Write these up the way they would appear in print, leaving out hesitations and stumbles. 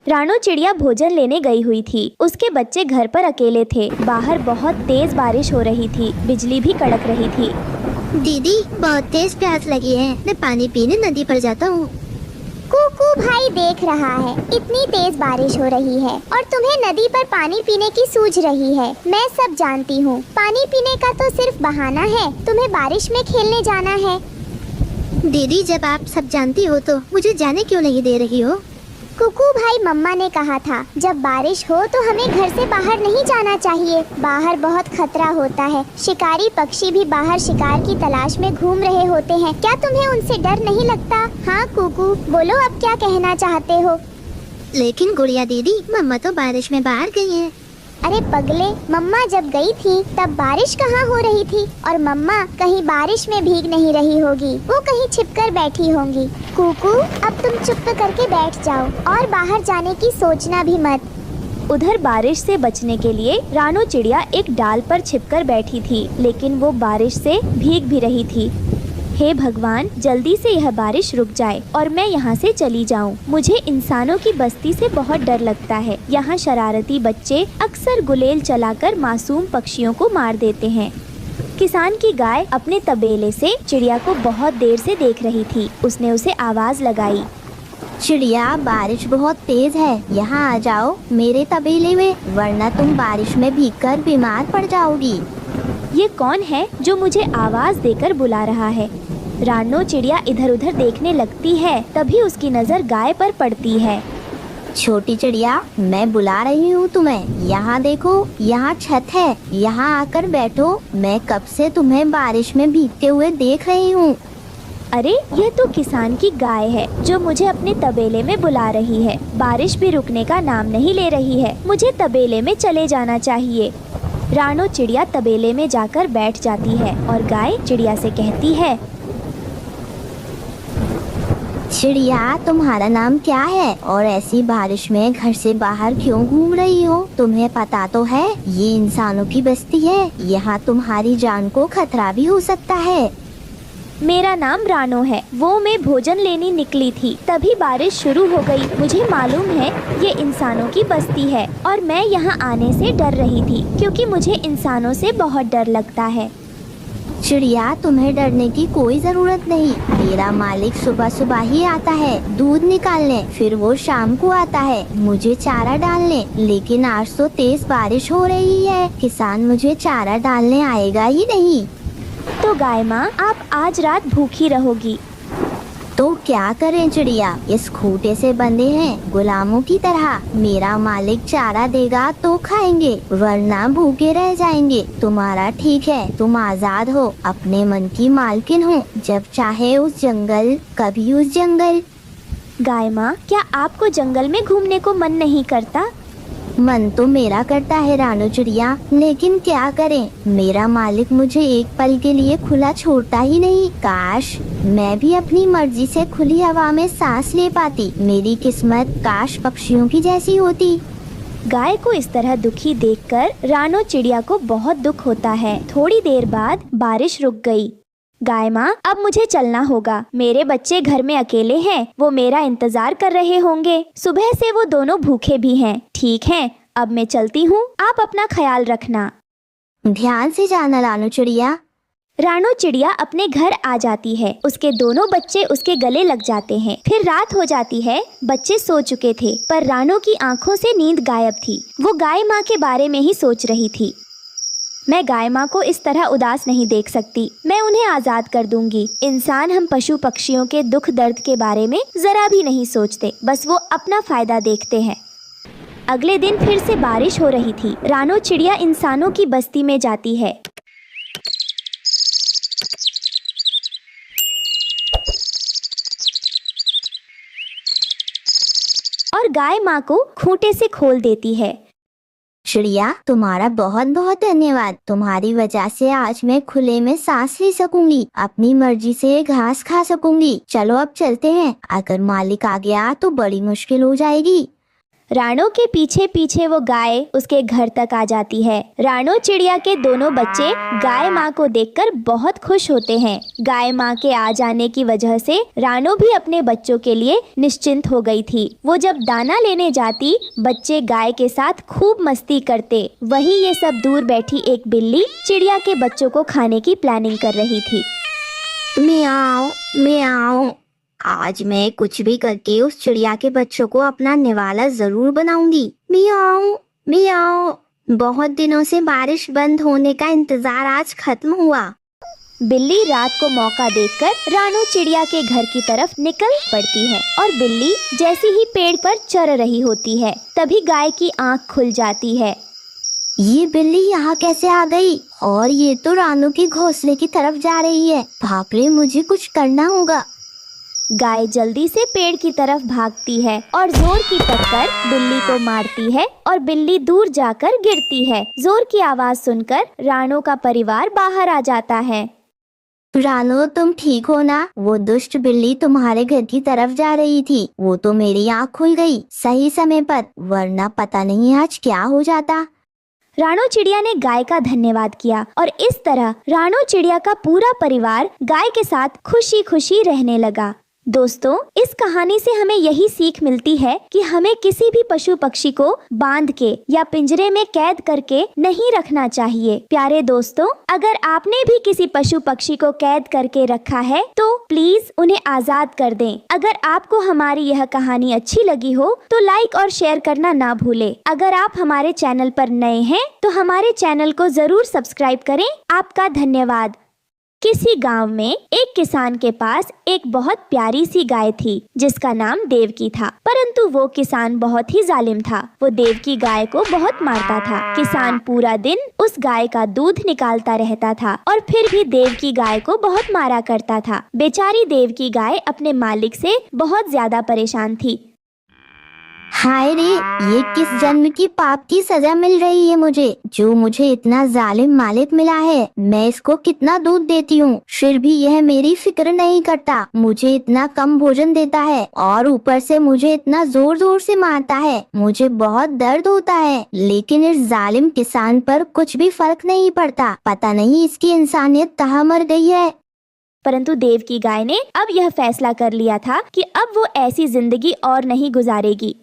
रानू चिड़िया भोजन लेने गई हुई थी। उसके बच्चे घर पर अकेले थे। बाहर बहुत तेज बारिश हो रही थी, बिजली भी कड़क रही थी। दीदी, बहुत तेज प्यास लगी है, मैं पानी पीने नदी पर जाता हूँ। कुकू भाई देख रहा है, इतनी तेज बारिश हो रही है और तुम्हें नदी पर पानी पीने की सूझ रही है। मैं सब जानती हूँ, पानी पीने का तो सिर्फ बहाना है, तुम्हें बारिश में खेलने जाना है। दीदी, जब आप सब जानती हो तो मुझे जाने क्यों नहीं दे रही हो? कुकू भाई, मम्मा ने कहा था जब बारिश हो तो हमें घर से बाहर नहीं जाना चाहिए। बाहर बहुत खतरा होता है। शिकारी पक्षी भी बाहर शिकार की तलाश में घूम रहे होते हैं। क्या तुम्हें उनसे डर नहीं लगता? हाँ कुकू, बोलो अब क्या कहना चाहते हो? लेकिन गुड़िया दीदी, मम्मा तो बारिश में बाहर गई हैं। अरे पगले, मम्मा जब गई थी तब बारिश कहाँ हो रही थी और मम्मा कहीं बारिश में भीग नहीं रही होगी, वो कहीं छिपकर बैठी होंगी। कुकू, अब तुम चुप करके बैठ जाओ और बाहर जाने की सोचना भी मत। उधर बारिश से बचने के लिए रानू चिड़िया एक डाल पर छिपकर बैठी थी, लेकिन वो बारिश से भीग भी रही थी। हे भगवान, जल्दी से यह बारिश रुक जाए और मैं यहाँ से चली जाऊँ। मुझे इंसानों की बस्ती से बहुत डर लगता है। यहाँ शरारती बच्चे अक्सर गुलेल चलाकर मासूम पक्षियों को मार देते हैं। किसान की गाय अपने तबेले से चिड़िया को बहुत देर से देख रही थी। उसने उसे आवाज लगाई। चिड़िया, बारिश बहुत तेज है, यहाँ आ जाओ मेरे तबेले में, वरना तुम बारिश में भीगकर बीमार पड़ जाओगी। ये कौन है जो मुझे आवाज देकर बुला रहा है? रानू चिड़िया इधर उधर देखने लगती है, तभी उसकी नज़र गाय पर पड़ती है। छोटी चिड़िया, मैं बुला रही हूँ तुम्हें। यहाँ देखो, यहाँ छत है, यहाँ आकर बैठो। मैं कब से तुम्हें बारिश में भीगते हुए देख रही हूँ। अरे, यह तो किसान की गाय है जो मुझे अपने तबेले में बुला रही है। बारिश भी रुकने का नाम नहीं ले रही है। मुझे तबेले में चले जाना चाहिए। रानू चिड़िया तबेले में जाकर बैठ जाती है और गाय चिड़िया से कहती है, चिड़िया, तुम्हारा नाम क्या है और ऐसी बारिश में घर से बाहर क्यों घूम रही हो? तुम्हें पता तो है ये इंसानों की बस्ती है, यहाँ तुम्हारी जान को खतरा भी हो सकता है। मेरा नाम रानू है। वो मैं भोजन लेने निकली थी, तभी बारिश शुरू हो गई। मुझे मालूम है ये इंसानों की बस्ती है और मैं यहाँ आने से डर रही थी, क्योंकि मुझे इंसानों से बहुत डर लगता है। चिड़िया, तुम्हें डरने की कोई जरूरत नहीं। मेरा मालिक सुबह सुबह ही आता है दूध निकालने, फिर वो शाम को आता है मुझे चारा डालने। लेकिन आज तो तेज बारिश हो रही है, किसान मुझे चारा डालने आएगा ही नहीं। तो गाय माँ, आप आज रात भूखी रहोगी। तो क्या करें चिड़िया, इस खूंटे से बंधे हैं गुलामों की तरह। मेरा मालिक चारा देगा तो खाएंगे, वरना भूखे रह जाएंगे। तुम्हारा ठीक है, तुम आजाद हो, अपने मन की मालकिन हो। जब चाहे उस जंगल, कभी उस जंगल। गाय माँ, क्या आपको जंगल में घूमने को मन नहीं करता? मन तो मेरा करता है रानू चिड़िया, लेकिन क्या करें, मेरा मालिक मुझे एक पल के लिए खुला छोड़ता ही नहीं। काश मैं भी अपनी मर्जी से खुली हवा में सांस ले पाती। मेरी किस्मत काश पक्षियों की जैसी होती। गाय को इस तरह दुखी देखकर रानू चिड़िया को बहुत दुख होता है। थोड़ी देर बाद बारिश रुक गई। गाय माँ, अब मुझे चलना होगा। मेरे बच्चे घर में अकेले हैं, वो मेरा इंतजार कर रहे होंगे। सुबह से वो दोनों भूखे भी हैं। ठीक है, अब मैं चलती हूँ, आप अपना ख्याल रखना। ध्यान से जाना रानू चिड़िया। रानू चिड़िया अपने घर आ जाती है। उसके दोनों बच्चे उसके गले लग जाते हैं। फिर रात हो जाती है। बच्चे सो चुके थे, पर रानू की आंखों से नींद गायब थी। वो गाय माँ के बारे में ही सोच रही थी। मैं गाय माँ को इस तरह उदास नहीं देख सकती। मैं उन्हें आज़ाद कर दूंगी। इंसान हम पशु पक्षियों के दुख दर्द के बारे में जरा भी नहीं सोचते, बस वो अपना फायदा देखते हैं। अगले दिन फिर से बारिश हो रही थी। रानू चिड़िया इंसानों की बस्ती में जाती है। और गाय माँ को खूंटे से खोल देती है। चिड़िया, तुम्हारा बहुत बहुत धन्यवाद। तुम्हारी वजह से आज मैं खुले में सांस ले सकूंगी, अपनी मर्जी से घास खा सकूंगी। चलो अब चलते हैं, अगर मालिक आ गया तो बड़ी मुश्किल हो जाएगी। राणो के पीछे पीछे वो गाय उसके घर तक आ जाती है। राणो चिड़िया के दोनों बच्चे गाय माँ को देखकर बहुत खुश होते हैं। गाय माँ के आ जाने की वजह से राणो भी अपने बच्चों के लिए निश्चिंत हो गई थी। वो जब दाना लेने जाती, बच्चे गाय के साथ खूब मस्ती करते। वहीं ये सब दूर बैठी एक बिल्ली चिड़िया के बच्चों को खाने की प्लानिंग कर रही थी। मियाओ मियाओ, आज मैं कुछ भी करके उस चिड़िया के बच्चों को अपना निवाला जरूर बनाऊंगी। मियाओ मियाओ। बहुत दिनों से बारिश बंद होने का इंतजार आज खत्म हुआ। बिल्ली रात को मौका देखकर राणो चिड़िया के घर की तरफ निकल पड़ती है और बिल्ली जैसे ही पेड़ पर चढ़ रही होती है, तभी गाय की आंख खुल जाती है। ये बिल्ली यहाँ कैसे आ गई? और ये तो रानू के घोंसले की तरफ जा रही है। बाप रे, मुझे कुछ करना होगा। गाय जल्दी से पेड़ की तरफ भागती है और जोर की टक्कर बिल्ली को मारती है और बिल्ली दूर जाकर गिरती है। जोर की आवाज सुनकर राणो का परिवार बाहर आ जाता है। रानो, तुम ठीक हो ना? वो दुष्ट बिल्ली तुम्हारे घर की तरफ जा रही थी। वो तो मेरी आँख खुल गई सही समय पर, वरना पता नहीं आज क्या हो जाता। राणो चिड़िया ने गाय का धन्यवाद किया और इस तरह राणो चिड़िया का पूरा परिवार गाय के साथ खुशी खुशी रहने लगा। दोस्तों, इस कहानी से हमें यही सीख मिलती है कि हमें किसी भी पशु पक्षी को बांध के या पिंजरे में कैद करके नहीं रखना चाहिए। प्यारे दोस्तों, अगर आपने भी किसी पशु पक्षी को कैद करके रखा है तो प्लीज उन्हें आजाद कर दें। अगर आपको हमारी यह कहानी अच्छी लगी हो तो लाइक और शेयर करना ना भूलें। अगर आप हमारे चैनल पर नए हैं तो हमारे चैनल को जरूर सब्सक्राइब करें। आपका धन्यवाद। किसी गांव में एक किसान के पास एक बहुत प्यारी सी गाय थी जिसका नाम देवकी था, परंतु वो किसान बहुत ही जालिम था। वो देवकी गाय को बहुत मारता था। किसान पूरा दिन उस गाय का दूध निकालता रहता था और फिर भी देवकी गाय को बहुत मारा करता था। बेचारी देवकी गाय अपने मालिक से बहुत ज्यादा परेशान थी। हाय रे, ये किस जन्म की पाप की सजा मिल रही है मुझे, जो मुझे इतना जालिम मालिक मिला है। मैं इसको कितना दूध देती हूँ, फिर भी यह मेरी फिक्र नहीं करता। मुझे इतना कम भोजन देता है और ऊपर से मुझे इतना जोर जोर से मारता है। मुझे बहुत दर्द होता है, लेकिन इस जालिम किसान पर कुछ भी फर्क नहीं पड़ता। पता नहीं इसकी इंसानियत कहाँ मर गई है। परंतु देवकी गाय ने अब यह फैसला कर लिया था कि अब वो ऐसी जिंदगी और नहीं गुजारेगी।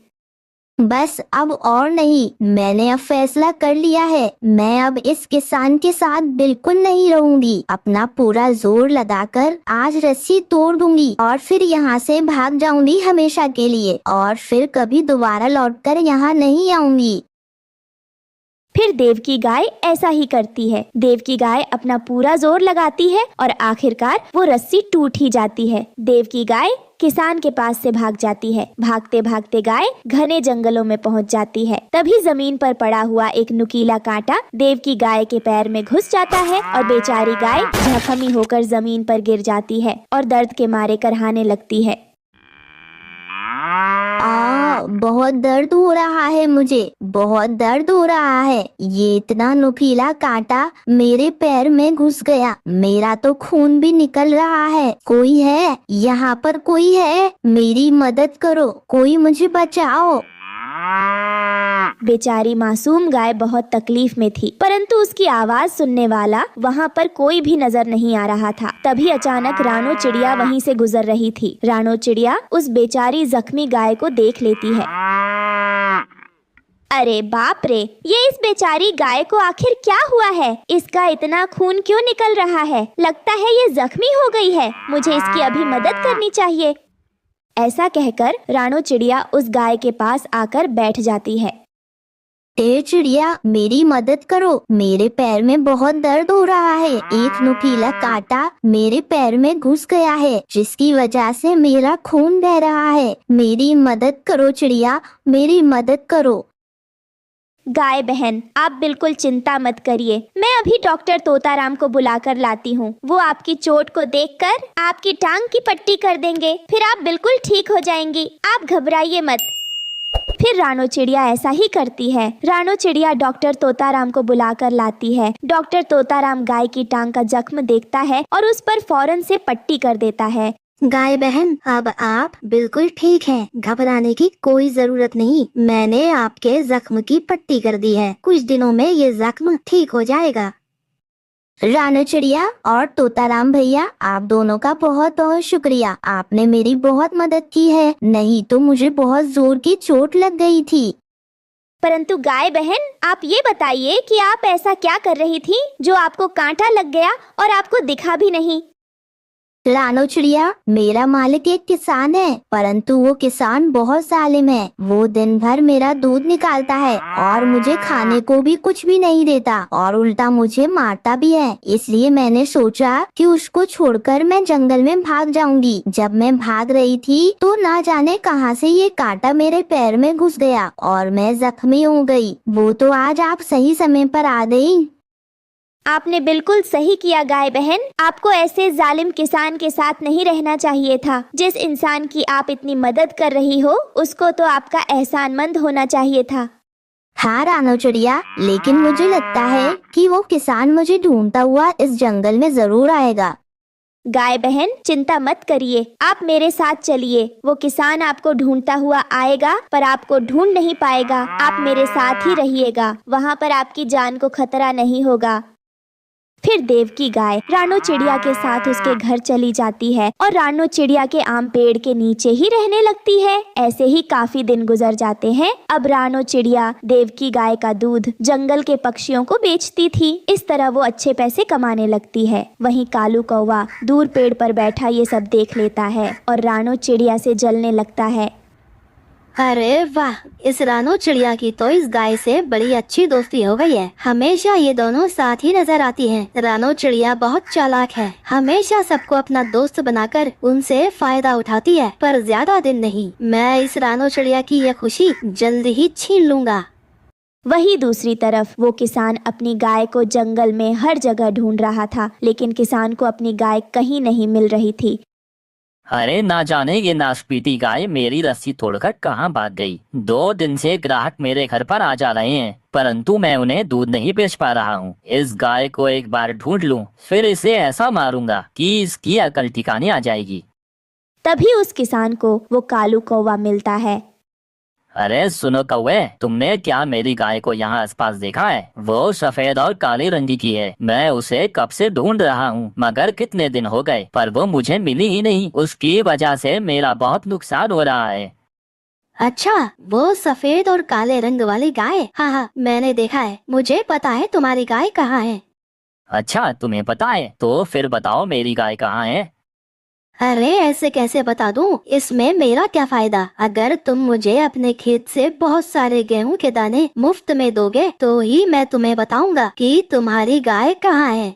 बस अब और नहीं, मैंने अब फैसला कर लिया है। मैं अब इस किसान के साथ बिल्कुल नहीं रहूंगी। अपना पूरा जोर लगाकर आज रस्सी तोड़ दूंगी और फिर यहाँ से भाग जाऊंगी हमेशा के लिए, और फिर कभी दोबारा लौटकर यहाँ नहीं आऊंगी। फिर देवकी गाय ऐसा ही करती है। देवकी गाय अपना पूरा जोर लगाती है और आखिरकार वो रस्सी टूट ही जाती है। देवकी गाय किसान के पास से भाग जाती है। भागते भागते गाय घने जंगलों में पहुंच जाती है। तभी जमीन पर पड़ा हुआ एक नुकीला कांटा देवकी गाय के पैर में घुस जाता है और बेचारी गाय जख्मी होकर जमीन पर गिर जाती है और दर्द के मारे करहाने लगती है। बहुत दर्द हो रहा है, मुझे बहुत दर्द हो रहा है। ये इतना नुकीला कांटा मेरे पैर में घुस गया, मेरा तो खून भी निकल रहा है। कोई है यहाँ पर? कोई है? मेरी मदद करो, कोई मुझे बचाओ। बेचारी मासूम गाय बहुत तकलीफ में थी, परंतु उसकी आवाज सुनने वाला वहाँ पर कोई भी नजर नहीं आ रहा था। तभी अचानक राणो चिड़िया वहीं से गुजर रही थी। राणो चिड़िया उस बेचारी जख्मी गाय को देख लेती है। अरे बाप रे, ये इस बेचारी गाय को आखिर क्या हुआ है? इसका इतना खून क्यों निकल रहा है? लगता है ये जख्मी हो गई है। मुझे इसकी अभी मदद करनी चाहिए। ऐसा कहकर राणो चिड़िया उस गाय के पास आकर बैठ जाती है। ए चिड़िया, मेरी मदद करो, मेरे पैर में बहुत दर्द हो रहा है। एक नुकीला कांटा मेरे पैर में घुस गया है, जिसकी वजह से मेरा खून बह रहा है। मेरी मदद करो चिड़िया, मेरी मदद करो। गाय बहन, आप बिल्कुल चिंता मत करिए। मैं अभी डॉक्टर तोताराम को बुलाकर लाती हूँ। वो आपकी चोट को देखकर आपकी टांग की पट्टी कर देंगे, फिर आप बिल्कुल ठीक हो जाएंगी। आप घबराइए मत। फिर राणो चिड़िया ऐसा ही करती है। राणो चिड़िया डॉक्टर तोताराम को बुलाकर लाती है। डॉक्टर तोताराम गाय की टांग का जख्म देखता है और उस पर फौरन से पट्टी कर देता है। गाय बहन, अब आप बिल्कुल ठीक हैं। घबराने की कोई जरूरत नहीं। मैंने आपके जख्म की पट्टी कर दी है। कुछ दिनों में ये जख्म ठीक हो जाएगा। रानू चिड़िया और तोताराम भैया, आप दोनों का बहुत बहुत शुक्रिया। आपने मेरी बहुत मदद की है, नहीं तो मुझे बहुत जोर की चोट लग गई थी। परंतु गाय बहन, आप ये बताइए कि आप ऐसा क्या कर रही थी जो आपको कांटा लग गया और आपको दिखा भी नहीं। रानू चिड़िया, मेरा मालिक एक किसान है, परंतु वो किसान बहुत जालिम है। वो दिन भर मेरा दूध निकालता है और मुझे खाने को भी कुछ भी नहीं देता और उल्टा मुझे मारता भी है। इसलिए मैंने सोचा कि उसको छोड़कर मैं जंगल में भाग जाऊंगी। जब मैं भाग रही थी तो ना जाने कहां से ये कांटा मेरे पैर में घुस गया और मैं जख्मी हो गई। वो तो आज आप सही समय पर आ गई। आपने बिल्कुल सही किया गाय बहन। आपको ऐसे जालिम किसान के साथ नहीं रहना चाहिए था। जिस इंसान की आप इतनी मदद कर रही हो, उसको तो आपका एहसानमंद होना चाहिए था। हाँ रानू चिड़िया, लेकिन मुझे लगता है कि वो किसान मुझे ढूंढता हुआ इस जंगल में जरूर आएगा। गाय बहन, चिंता मत करिए, आप मेरे साथ चलिए। वो किसान आपको ढूंढता हुआ आएगा, पर आपको ढूंढ नहीं पाएगा। आप मेरे साथ ही रहिएगा, वहाँ पर आपकी जान को खतरा नहीं होगा। फिर देवकी गाय रानो चिड़िया के साथ उसके घर चली जाती है और रानो चिड़िया के आम पेड़ के नीचे ही रहने लगती है। ऐसे ही काफी दिन गुजर जाते हैं। अब रानो चिड़िया देवकी गाय का दूध जंगल के पक्षियों को बेचती थी। इस तरह वो अच्छे पैसे कमाने लगती है। वहीं कालू कौवा दूर पेड़ पर बैठा ये सब देख लेता है और रानो चिड़िया से जलने लगता है। अरे वाह, इस रानो चिड़िया की तो इस गाय से बड़ी अच्छी दोस्ती हो गई है। हमेशा ये दोनों साथ ही नजर आती हैं। रानो चिड़िया बहुत चालाक है, हमेशा सबको अपना दोस्त बनाकर उनसे फायदा उठाती है। पर ज्यादा दिन नहीं, मैं इस रानो चिड़िया की ये खुशी जल्द ही छीन लूंगा। वही दूसरी तरफ वो किसान अपनी गाय को जंगल में हर जगह ढूंढ रहा था, लेकिन किसान को अपनी गाय कहीं नहीं मिल रही थी। अरे ना जाने ये नाशपीती गाय मेरी रस्सी तोड़कर कहाँ भाग गई। 2 दिन से ग्राहक मेरे घर पर आ जा रहे हैं, परंतु मैं उन्हें दूध नहीं बेच पा रहा हूँ। इस गाय को एक बार ढूंढ लूं, फिर इसे ऐसा मारूंगा कि इसकी अकल ठिकाने आ जाएगी। तभी उस किसान को वो कालू कौवा मिलता है। अरे सुनो कौवे, तुमने क्या मेरी गाय को यहाँ आसपास देखा है? वो सफेद और काले रंग की है। मैं उसे कब से ढूंढ रहा हूँ, मगर कितने दिन हो गए, पर वो मुझे मिली ही नहीं। उसकी वजह से मेरा बहुत नुकसान हो रहा है। अच्छा, वो सफेद और काले रंग वाली गाय? हाँ हाँ, मैंने देखा है। मुझे पता है तुम्हारी गाय कहाँ है। अच्छा, तुम्हें पता है? तो फिर बताओ मेरी गाय कहाँ है? अरे ऐसे कैसे बता दूं? इसमें मेरा क्या फायदा? अगर तुम मुझे अपने खेत से बहुत सारे गेहूं के दाने मुफ्त में दोगे तो ही मैं तुम्हें बताऊंगा कि तुम्हारी गाय कहाँ है।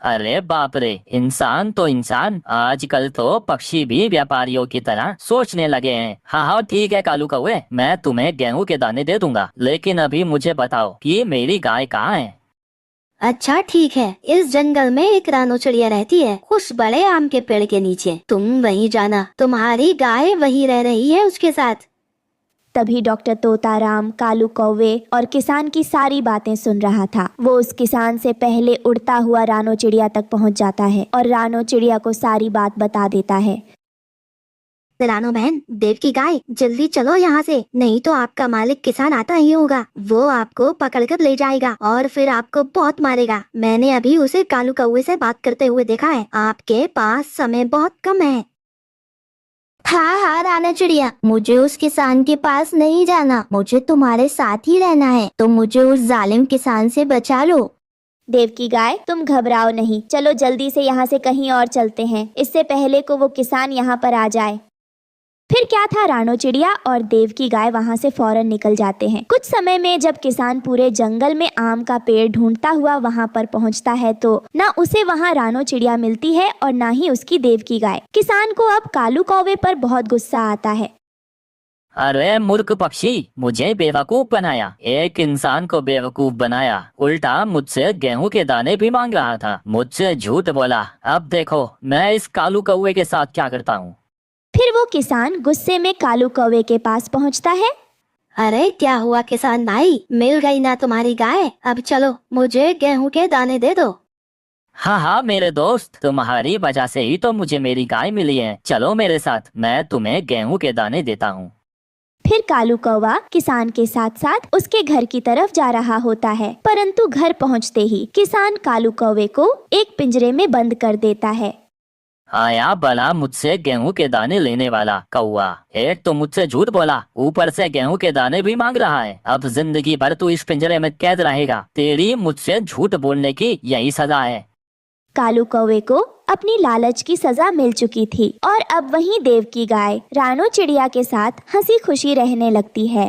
अरे बाप रे, इंसान तो इंसान, आजकल तो पक्षी भी व्यापारियों की तरह सोचने लगे हैं। हाँ हाँ ठीक है कालू कौवे, मैं तुम्हें गेहूं के दाने दे दूंगा, लेकिन अभी मुझे बताओ कि मेरी गाय कहाँ है। अच्छा ठीक है, इस जंगल में एक रानो चिड़िया रहती है, उस बड़े आम के पेड़ के नीचे। तुम वहीं जाना, तुम्हारी गाय वहीं रह रही है उसके साथ। तभी डॉक्टर तोताराम कालू कौवे और किसान की सारी बातें सुन रहा था। वो उस किसान से पहले उड़ता हुआ रानो चिड़िया तक पहुंच जाता है और रानो चिड़िया को सारी बात बता देता है। रानो बहन, देव की गाय, जल्दी चलो यहाँ से, नहीं तो आपका मालिक किसान आता ही होगा। वो आपको पकड़कर ले जाएगा और फिर आपको बहुत मारेगा। मैंने अभी उसे कालू कौवे से बात करते हुए देखा है। आपके पास समय बहुत कम है। हाँ हाँ राना चिड़िया, मुझे उस किसान के पास नहीं जाना, मुझे तुम्हारे साथ ही रहना है। तो मुझे उस जालिम किसान से बचा लो। देवकी गाय, तुम घबराओ नहीं, चलो जल्दी से यहाँ से कहीं और चलते हैं, इससे पहले को वो किसान यहाँ पर आ जाए। फिर क्या था, रानो चिड़िया और देवकी गाय वहाँ से फौरन निकल जाते हैं। कुछ समय में जब किसान पूरे जंगल में आम का पेड़ ढूंढता हुआ वहाँ पर पहुँचता है तो ना उसे वहाँ रानो चिड़िया मिलती है और ना ही उसकी देवकी गाय। किसान को अब कालू कौवे पर बहुत गुस्सा आता है। अरे मूर्ख पक्षी, मुझे बेवकूफ बनाया, एक इंसान को बेवकूफ बनाया, उल्टा मुझसे गेहूं के दाने भी मांग रहा था, मुझसे झूठ बोला। अब देखो मैं इस कालू कौवे के साथ क्या करता हूँ। फिर वो किसान गुस्से में कालू कौवे के पास पहुंचता है। अरे क्या हुआ किसान भाई, मिल गई ना तुम्हारी गाय? अब चलो मुझे गेहूं के दाने दे दो। हाँ हाँ मेरे दोस्त, तुम्हारी वजह से ही तो मुझे मेरी गाय मिली है। चलो मेरे साथ, मैं तुम्हें गेहूं के दाने देता हूँ। फिर कालू कौवा किसान के साथ साथ उसके घर की तरफ जा रहा होता है, परंतु घर पहुंचते ही किसान कालू कौवे को एक पिंजरे में बंद कर देता है। आया भला मुझसे गेहूं के दाने लेने वाला कौवा, एक तो मुझसे झूठ बोला, ऊपर से गेहूं के दाने भी मांग रहा है। अब जिंदगी भर तू इस पिंजरे में कैद रहेगा। तेरी मुझसे झूठ बोलने की यही सजा है। कालू कौवे को अपनी लालच की सजा मिल चुकी थी और अब वहीं देव की गाय रानो चिड़िया के साथ हंसी खुशी रहने लगती है।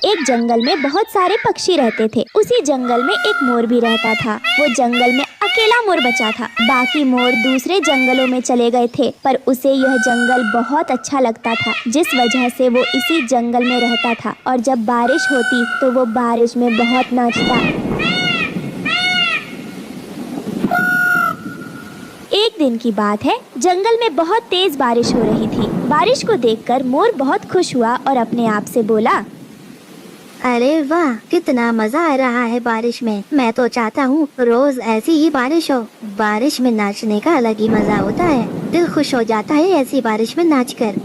एक जंगल में बहुत सारे पक्षी रहते थे। उसी जंगल में एक मोर भी रहता था। वो जंगल में अकेला मोर बचा था। बाकी मोर दूसरे जंगलों में चले गए थे, पर उसे यह जंगल बहुत अच्छा लगता था, जिस वजह से वो इसी जंगल में रहता था। और जब बारिश होती तो वो बारिश में बहुत नाचता। एक दिन की बात है, जंगल में बहुत तेज बारिश हो रही थी। बारिश को देखकर मोर बहुत खुश हुआ और अपने आप से बोला, अरे वाह, कितना मजा आ रहा है बारिश में। मैं तो चाहता हूँ रोज ऐसी ही बारिश हो। बारिश में नाचने का अलग ही मजा होता है। दिल खुश हो जाता है ऐसी बारिश में नाचकर।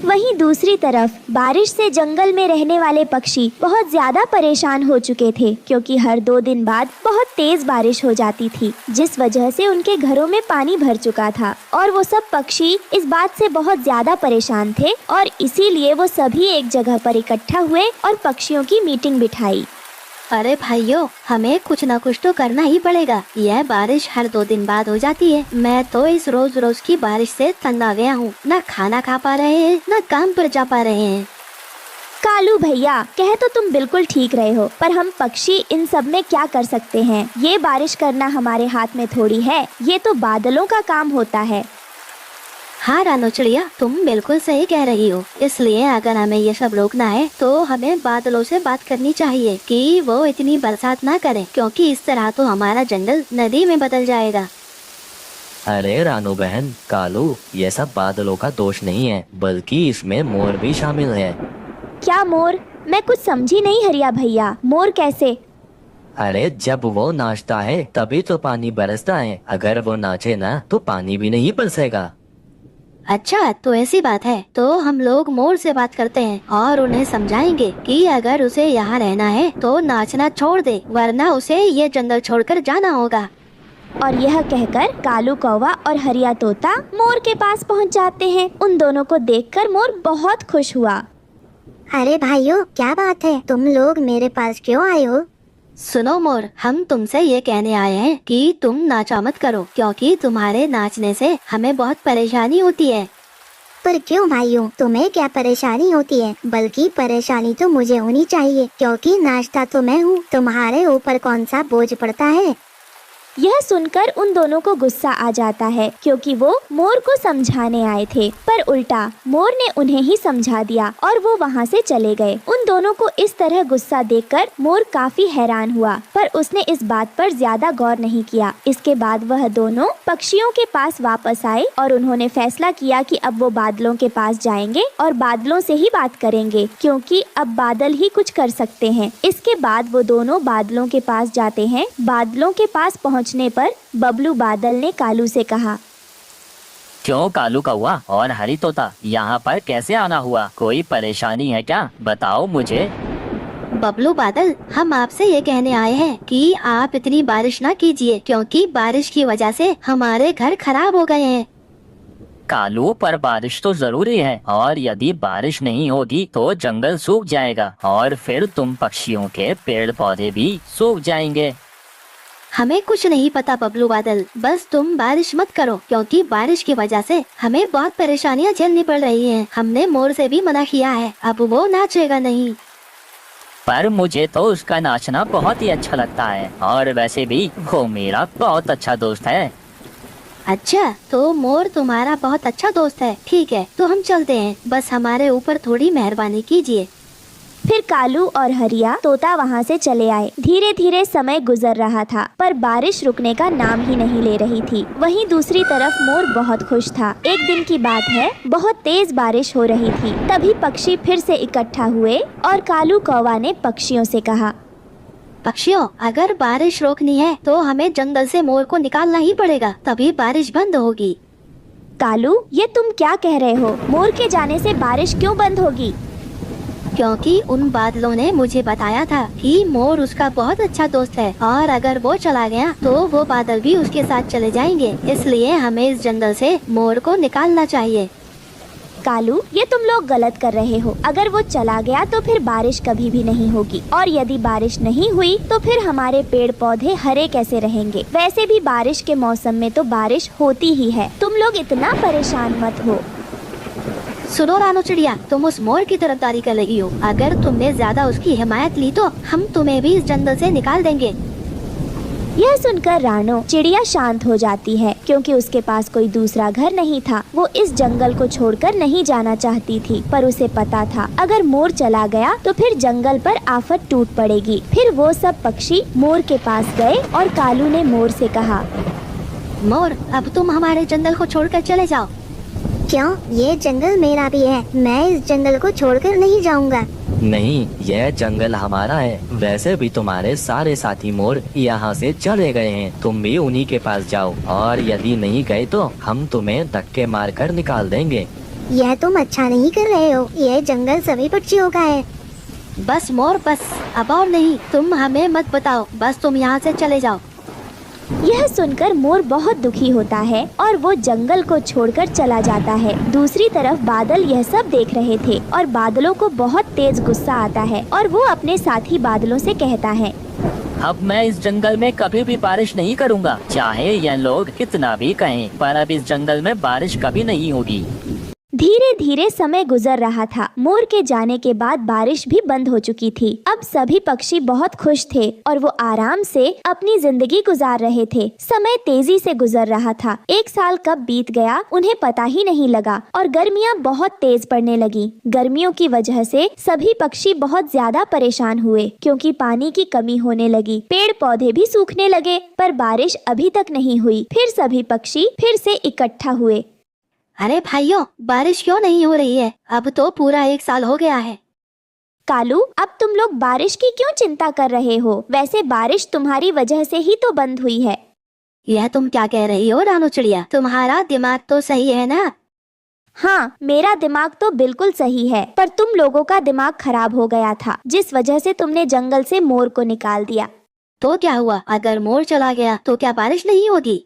वहीं दूसरी तरफ बारिश से जंगल में रहने वाले पक्षी बहुत ज्यादा परेशान हो चुके थे, क्योंकि हर 2 दिन बाद बहुत तेज बारिश हो जाती थी, जिस वजह से उनके घरों में पानी भर चुका था। और वो सब पक्षी इस बात से बहुत ज्यादा परेशान थे और इसीलिए वो सभी एक जगह पर इकट्ठा हुए और पक्षियों की मीटिंग बिठाई। अरे भाइयों, हमें कुछ न कुछ तो करना ही पड़ेगा। यह बारिश हर 2 दिन बाद हो जाती है। मैं तो इस रोज रोज की बारिश से तंग आ गया हूँ। न खाना खा पा रहे हैं, न काम पर जा पा रहे हैं। कालू भैया, कह तो तुम बिल्कुल ठीक रहे हो, पर हम पक्षी इन सब में क्या कर सकते हैं। ये बारिश करना हमारे हाथ में थोड़ी है, ये तो बादलों का काम होता है। हाँ रानो चिड़िया, तुम बिल्कुल सही कह रही हो। इसलिए अगर हमें ये सब रोकना है तो हमें बादलों से बात करनी चाहिए कि वो इतनी बरसात ना करें, क्योंकि इस तरह तो हमारा जंगल नदी में बदल जाएगा। अरे रानू बहन, कालू, ये सब बादलों का दोष नहीं है, बल्कि इसमें मोर भी शामिल है। क्या मोर? मैं कुछ समझी नहीं हरिया भैया, मोर कैसे? अरे जब वो नाचता है तभी तो पानी बरसता है। अगर वो नाचे ना तो पानी भी नहीं बरसेगा। अच्छा, तो ऐसी बात है। तो हम लोग मोर से बात करते हैं और उन्हें समझाएंगे कि अगर उसे यहाँ रहना है तो नाचना छोड़ दे, वरना उसे ये जंगल छोड़कर जाना होगा। और यह कहकर कालू कौवा और हरिया तोता मोर के पास पहुँच जाते हैं। उन दोनों को देखकर मोर बहुत खुश हुआ। अरे भाइयों, क्या बात है, तुम लोग मेरे पास क्यों आए हो? सुनो मोर, हम तुमसे ये कहने आए हैं कि तुम नाचा मत करो, क्योंकि तुम्हारे नाचने से हमें बहुत परेशानी होती है। पर क्यों भाइयों, तुम्हें क्या परेशानी होती है? बल्कि परेशानी तो मुझे होनी चाहिए, क्योंकि नाचता तो मैं हूँ। तुम्हारे ऊपर कौन सा बोझ पड़ता है? यह सुनकर उन दोनों को गुस्सा आ जाता है, क्योंकि वो मोर को समझाने आए थे, पर उल्टा मोर ने उन्हें ही समझा दिया और वो वहाँ से चले गए। उन दोनों को इस तरह गुस्सा देखकर मोर काफी हैरान हुआ, पर उसने इस बात पर ज्यादा गौर नहीं किया। इसके बाद वह दोनों पक्षियों के पास वापस आए और उन्होंने फैसला किया कि अब वो बादलों के पास जाएंगे और बादलों से ही बात करेंगे, क्योंकि अब बादल ही कुछ कर सकते हैं। इसके बाद वो दोनों बादलों के पास जाते हैं। बादलों के पास पहुंचने पर बबलू बादल ने कालू से कहा, क्यों कालू कौवा और हरी तोता, यहाँ पर कैसे आना हुआ? कोई परेशानी है क्या? बताओ मुझे। बबलू बादल, हम आपसे ये कहने आए हैं कि आप इतनी बारिश ना कीजिए, क्योंकि बारिश की वजह से हमारे घर खराब हो गए हैं। कालू, पर बारिश तो जरूरी है, और यदि बारिश नहीं होगी तो जंगल सूख जाएगा और फिर तुम पक्षियों के पेड़ पौधे भी सूख जाएंगे। हमें कुछ नहीं पता बबलू बादल, बस तुम बारिश मत करो, क्योंकि बारिश की वजह से हमें बहुत परेशानियां झेलनी पड़ रही हैं। हमने मोर से भी मना किया है, अब वो नाचेगा नहीं। पर मुझे तो उसका नाचना बहुत ही अच्छा लगता है, और वैसे भी वो मेरा बहुत अच्छा दोस्त है। अच्छा, तो मोर तुम्हारा बहुत अच्छा दोस्त है। ठीक है, तो हम चलते हैं, बस हमारे ऊपर थोड़ी मेहरबानी कीजिए। फिर कालू और हरिया तोता वहाँ से चले आए। धीरे धीरे समय गुजर रहा था, पर बारिश रुकने का नाम ही नहीं ले रही थी। वहीं दूसरी तरफ मोर बहुत खुश था। एक दिन की बात है, बहुत तेज बारिश हो रही थी। तभी पक्षी फिर से इकट्ठा हुए और कालू कौवा ने पक्षियों से कहा, पक्षियों, अगर बारिश रोकनी है तो हमें जंगल से मोर को निकालना ही पड़ेगा, तभी बारिश बंद होगी। कालू, ये तुम क्या कह रहे हो? मोर के जाने से बारिश क्यों बंद होगी? क्योंकि उन बादलों ने मुझे बताया था कि मोर उसका बहुत अच्छा दोस्त है और अगर वो चला गया तो वो बादल भी उसके साथ चले जाएंगे, इसलिए हमें इस जंगल से मोर को निकालना चाहिए। कालू, ये तुम लोग गलत कर रहे हो। अगर वो चला गया तो फिर बारिश कभी भी नहीं होगी, और यदि बारिश नहीं हुई तो फिर हमारे पेड़ पौधे हरे कैसे रहेंगे? वैसे भी बारिश के मौसम में तो बारिश होती ही है। तुम लोग इतना परेशान मत हो। सुनो रानो चिड़िया, तुम उस मोर की तरफदारी कर रही हो। अगर तुमने ज्यादा उसकी हिमायत ली तो हम तुम्हें भी इस जंगल से निकाल देंगे। यह सुनकर रानो चिड़िया शांत हो जाती है, क्योंकि उसके पास कोई दूसरा घर नहीं था। वो इस जंगल को छोड़कर नहीं जाना चाहती थी, पर उसे पता था अगर मोर चला गया तो फिर जंगल पर आफत टूट पड़ेगी। फिर वो सब पक्षी मोर के पास गए और कालू ने मोर से कहा, मोर, अब तुम हमारे जंगल को छोड़कर चले जाओ। क्यों? ये जंगल मेरा भी है, मैं इस जंगल को छोड़कर नहीं जाऊंगा। नहीं, यह जंगल हमारा है। वैसे भी तुम्हारे सारे साथी मोर यहाँ से चले गए हैं, तुम भी उन्हीं के पास जाओ, और यदि नहीं गए तो हम तुम्हें धक्के मारकर निकाल देंगे। यह तुम अच्छा नहीं कर रहे हो, यह जंगल सभी पक्षियों का है। बस मोर, बस, अब और नहीं, तुम हमें मत बताओ, बस तुम यहाँ से चले जाओ। यह सुनकर मोर बहुत दुखी होता है और वो जंगल को छोड़कर चला जाता है। दूसरी तरफ बादल यह सब देख रहे थे और बादलों को बहुत तेज गुस्सा आता है और वो अपने साथी बादलों से कहता है, अब मैं इस जंगल में कभी भी बारिश नहीं करूँगा, चाहे यह लोग कितना भी कहें, पर अब इस जंगल में बारिश कभी नहीं होगी। धीरे धीरे समय गुजर रहा था। मोर के जाने के बाद बारिश भी बंद हो चुकी थी। अब सभी पक्षी बहुत खुश थे और वो आराम से अपनी जिंदगी गुजार रहे थे। समय तेजी से गुजर रहा था। 1 साल कब बीत गया उन्हें पता ही नहीं लगा और गर्मियाँ बहुत तेज पड़ने लगी। गर्मियों की वजह से सभी पक्षी बहुत ज्यादा परेशान हुए, क्योंकि पानी की कमी होने लगी। पेड़ पौधे भी सूखने लगे, पर बारिश अभी तक नहीं हुई। फिर सभी पक्षी फिर से इकट्ठा हुए। अरे भाइयों, बारिश क्यों नहीं हो रही है? अब तो पूरा 1 साल हो गया है। कालू, अब तुम लोग बारिश की क्यों चिंता कर रहे हो? वैसे बारिश तुम्हारी वजह से ही तो बंद हुई है। यह तुम क्या कह रही हो रानो चिड़िया? तुम्हारा दिमाग तो सही है ना? हाँ, मेरा दिमाग तो बिल्कुल सही है, पर तुम लोगों का दिमाग खराब हो गया था, जिस वजह से तुमने जंगल से मोर को निकाल दिया। तो क्या हुआ? अगर मोर चला गया तो क्या बारिश नहीं होगी?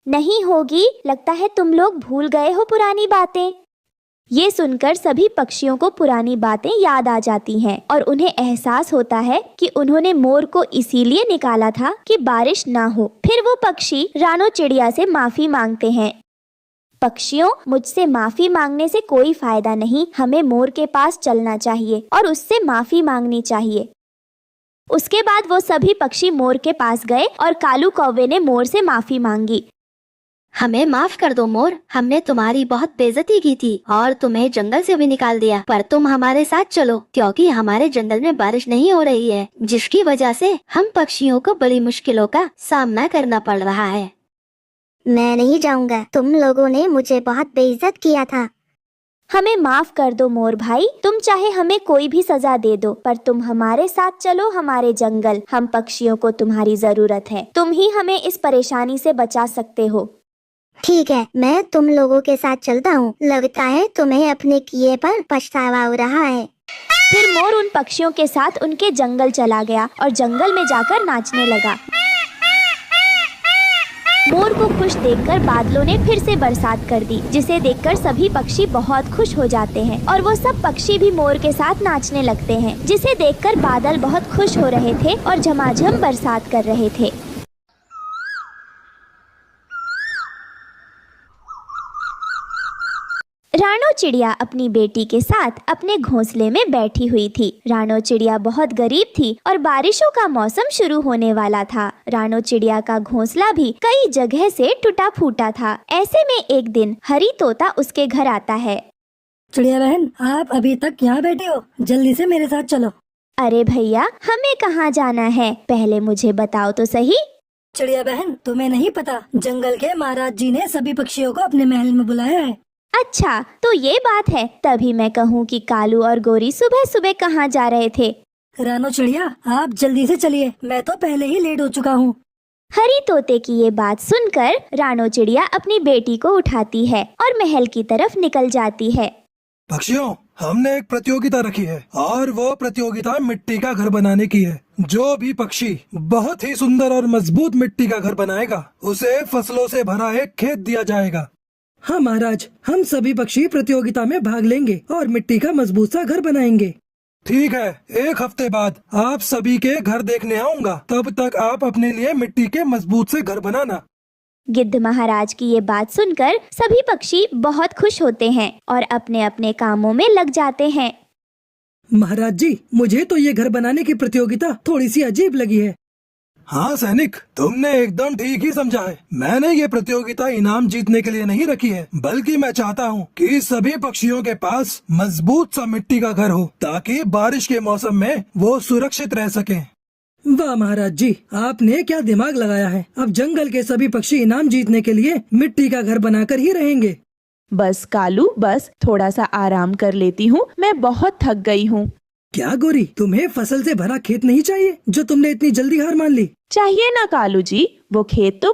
नहीं होगी। लगता है तुम लोग भूल गए हो पुरानी बातें। ये सुनकर सभी पक्षियों को पुरानी बातें याद आ जाती हैं और उन्हें एहसास होता है कि उन्होंने मोर को इसीलिए निकाला था कि बारिश ना हो। फिर वो पक्षी रानो चिड़िया से माफी मांगते हैं। पक्षियों, मुझसे माफी मांगने से कोई फायदा नहीं। हमें मोर के पास चलना चाहिए और उससे माफी मांगनी चाहिए। उसके बाद वो सभी पक्षी मोर के पास गए और कालू कौवे ने मोर से माफी मांगी। हमें माफ कर दो मोर, हमने तुम्हारी बहुत बेइज्जती की थी और तुम्हें जंगल से भी निकाल दिया, पर तुम हमारे साथ चलो, क्योंकि हमारे जंगल में बारिश नहीं हो रही है, जिसकी वजह से हम पक्षियों को बड़ी मुश्किलों का सामना करना पड़ रहा है। मैं नहीं जाऊंगा, तुम लोगों ने मुझे बहुत बेइज्जत किया था। हमें माफ कर दो मोर भाई, तुम चाहे हमें कोई भी सजा दे दो, पर तुम हमारे साथ चलो हमारे जंगल। हम पक्षियों को तुम्हारी जरूरत है, तुम ही हमें इस परेशानी से बचा सकते हो। ठीक है, मैं तुम लोगों के साथ चलता हूँ। लगता है तुम्हें अपने किए पर पछतावा हो रहा है। फिर मोर उन पक्षियों के साथ उनके जंगल चला गया और जंगल में जाकर नाचने लगा। मोर को खुश देखकर बादलों ने फिर से बरसात कर दी, जिसे देखकर सभी पक्षी बहुत खुश हो जाते हैं और वो सब पक्षी भी मोर के साथ नाचने लगते हैं, जिसे देखकर बादल बहुत खुश हो रहे थे और झमाझम बरसात कर रहे थे। रानो चिड़िया अपनी बेटी के साथ अपने घोंसले में बैठी हुई थी। रानो चिड़िया बहुत गरीब थी और बारिशों का मौसम शुरू होने वाला था। रानो चिड़िया का घोंसला भी कई जगह से टूटा फूटा था। ऐसे में एक दिन हरी तोता उसके घर आता है। चिड़िया बहन, आप अभी तक यहाँ बैठे हो? जल्दी से मेरे साथ चलो। अरे भैया, हमें कहाँ जाना है? पहले मुझे बताओ तो सही। चिड़िया बहन, तुम्हें नहीं पता, जंगल के महाराज जी ने सभी पक्षियों को अपने महल में बुलाया है। अच्छा, तो ये बात है। तभी मैं कहूँ कि कालू और गोरी सुबह सुबह कहाँ जा रहे थे। रानो चिड़िया, आप जल्दी से चलिए, मैं तो पहले ही लेट हो चुका हूँ। हरी तोते की ये बात सुनकर रानो चिड़िया अपनी बेटी को उठाती है और महल की तरफ निकल जाती है। पक्षियों, हमने एक प्रतियोगिता रखी है और वो प्रतियोगिता मिट्टी का घर बनाने की है। जो भी पक्षी बहुत ही सुंदर और मजबूत मिट्टी का घर बनाएगा उसे फसलों से भरा एक खेत दिया जाएगा। हाँ महाराज, हम सभी पक्षी प्रतियोगिता में भाग लेंगे और मिट्टी का मजबूत सा घर बनाएंगे। ठीक है, 1 हफ्ते बाद आप सभी के घर देखने आऊंगा। तब तक आप अपने लिए मिट्टी के मजबूत से घर बनाना। गिद्ध महाराज की ये बात सुनकर सभी पक्षी बहुत खुश होते हैं और अपने अपने कामों में लग जाते हैं। महाराज जी, मुझे तो ये घर बनाने की प्रतियोगिता थोड़ी सी अजीब लगी है। हाँ सैनिक, तुमने एकदम ठीक ही समझा है। मैंने ये प्रतियोगिता इनाम जीतने के लिए नहीं रखी है, बल्कि मैं चाहता हूँ कि सभी पक्षियों के पास मजबूत सा मिट्टी का घर हो ताकि बारिश के मौसम में वो सुरक्षित रह सकें। वाह महाराज जी, आपने क्या दिमाग लगाया है। अब जंगल के सभी पक्षी इनाम जीतने के लिए मिट्टी का घर बनाकर ही रहेंगे। बस कालू, बस थोड़ा सा आराम कर लेती हूँ, मैं बहुत थक गई हूँ। क्या गोरी, तुम्हें फसल से भरा खेत नहीं चाहिए जो तुमने इतनी जल्दी हार मान ली? चाहिए ना कालू जी, वो खेत तो